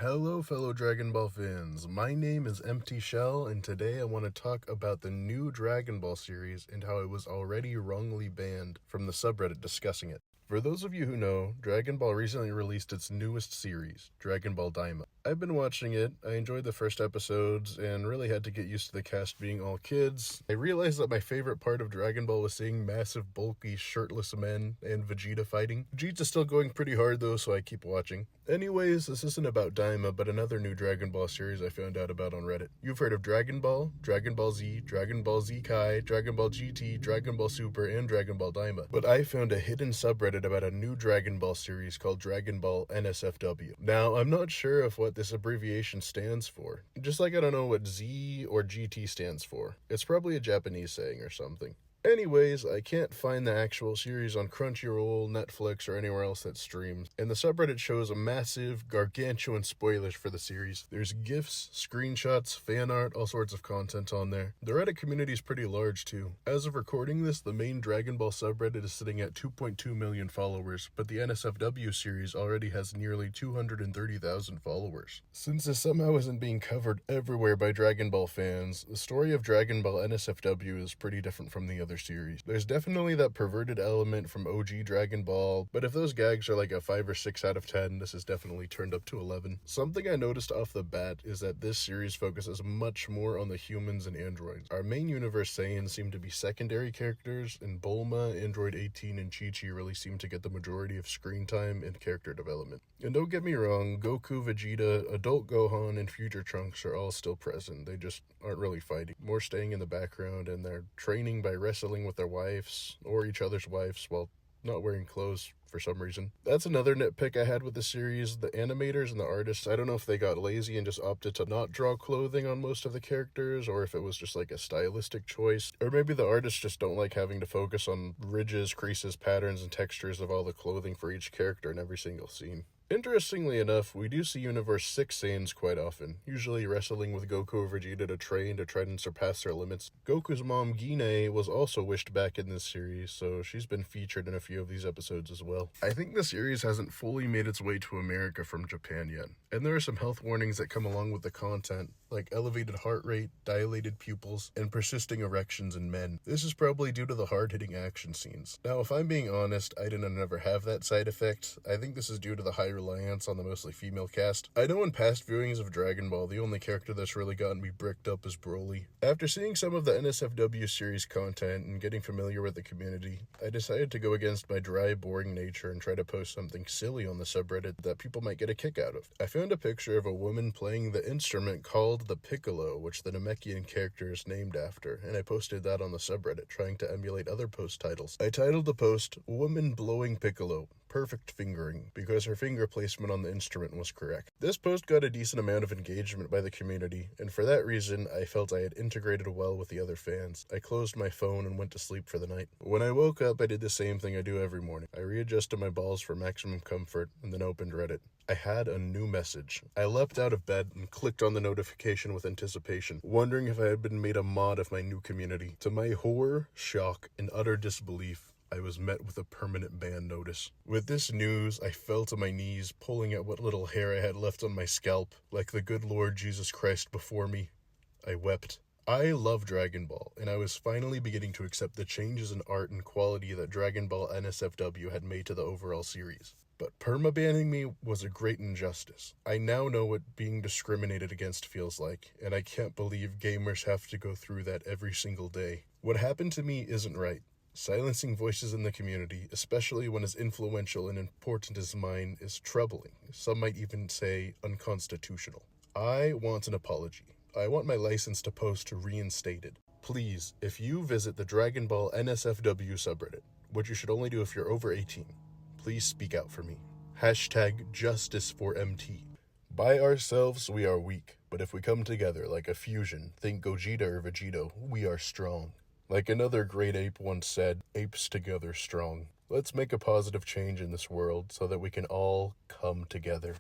Hello, fellow Dragon Ball fans. My name is Empty Shell, and today I want to talk about the new Dragon Ball series and how it was already wrongly banned from the subreddit discussing it. For those of you who know, Dragon Ball recently released its newest series, Dragon Ball Daima. I've been watching it, I enjoyed the first episodes, and really had to get used to the cast being all kids. I realized that my favorite part of Dragon Ball was seeing massive, bulky, shirtless men and Vegeta fighting. Vegeta's still going pretty hard though, so I keep watching. Anyways, this isn't about Daima, but another new Dragon Ball series I found out about on Reddit. You've heard of Dragon Ball Z, Dragon Ball Z Kai, Dragon Ball GT, Dragon Ball Super, and Dragon Ball Daima. But I found a hidden subreddit about a new Dragon Ball series called Dragon Ball NSFW. Now, I'm not sure of what this abbreviation stands for. Just like I don't know what Z or GT stands for. It's probably a Japanese saying or something. Anyways, I can't find the actual series on Crunchyroll, Netflix, or anywhere else that streams, and the subreddit shows a massive, gargantuan spoilers for the series. There's GIFs, screenshots, fan art, all sorts of content on there. The Reddit community is pretty large too. As of recording this, the main Dragon Ball subreddit is sitting at 2.2 million followers, but the NSFW series already has nearly 230,000 followers. Since this somehow isn't being covered everywhere by Dragon Ball fans, the story of Dragon Ball NSFW is pretty different from the other series. There's definitely that perverted element from OG Dragon Ball, but if those gags are like a 5 or 6 out of 10, this is definitely turned up to 11. Something I noticed off the bat is that this series focuses much more on the humans and androids. Our main universe Saiyans seem to be secondary characters, and Bulma, Android 18, and Chi-Chi really seem to get the majority of screen time and character development. And don't get me wrong, Goku, Vegeta, Adult Gohan, and Future Trunks are all still present. They just aren't really fighting. More staying in the background, and they're training by wrestling with their wives or each other's wives while not wearing clothes for some reason. That's another nitpick I had with the series. The animators and the artists, I don't know if they got lazy and just opted to not draw clothing on most of the characters, or if it was just like a stylistic choice, or maybe the artists just don't like having to focus on ridges, creases, patterns, and textures of all the clothing for each character in every single scene. Interestingly enough, we do see Universe 6 Saiyans quite often, usually wrestling with Goku or Vegeta to train to try and surpass their limits. Goku's mom, Gine, was also wished back in this series, so she's been featured in a few of these episodes as well. I think the series hasn't fully made its way to America from Japan yet, and there are some health warnings that come along with the content, like elevated heart rate, dilated pupils, and persisting erections in men. This is probably due to the hard-hitting action scenes. Now, if I'm being honest, I didn't ever have that side effect. I think this is due to the high reliance on the mostly female cast. I know in past viewings of Dragon Ball, the only character that's really gotten me bricked up is Broly. After seeing some of the NSFW series content and getting familiar with the community, I decided to go against my dry, boring nature and try to post something silly on the subreddit that people might get a kick out of. I found a picture of a woman playing the instrument called the Piccolo, which the Namekian character is named after, and I posted that on the subreddit, trying to emulate other post titles. I titled the post, "Woman Blowing Piccolo. Perfect fingering," because her finger placement on the instrument was correct. This post got a decent amount of engagement by the community, and for that reason, I felt I had integrated well with the other fans. I closed my phone and went to sleep for the night. When I woke up, I did the same thing I do every morning. I readjusted my balls for maximum comfort, and then opened Reddit. I had a new message. I leapt out of bed and clicked on the notification with anticipation, wondering if I had been made a mod of my new community. To my horror, shock, and utter disbelief, I was met with a permanent ban notice. With this news, I fell to my knees, pulling at what little hair I had left on my scalp. Like the good Lord Jesus Christ before me, I wept. I love Dragon Ball, and I was finally beginning to accept the changes in art and quality that Dragon Ball NSFW had made to the overall series. But permabanning me was a great injustice. I now know what being discriminated against feels like, and I can't believe gamers have to go through that every single day. What happened to me isn't right. Silencing voices in the community, especially one as influential and important as mine, is troubling. Some might even say unconstitutional. I want an apology. I want my license to post reinstated. Please, if you visit the Dragon Ball NSFW subreddit, which you should only do if you're over 18, please speak out for me. #JusticeForMT. By ourselves, we are weak, but if we come together like a fusion, think Gogeta or Vegito, we are strong. Like another great ape once said, apes together strong. Let's make a positive change in this world so that we can all come together.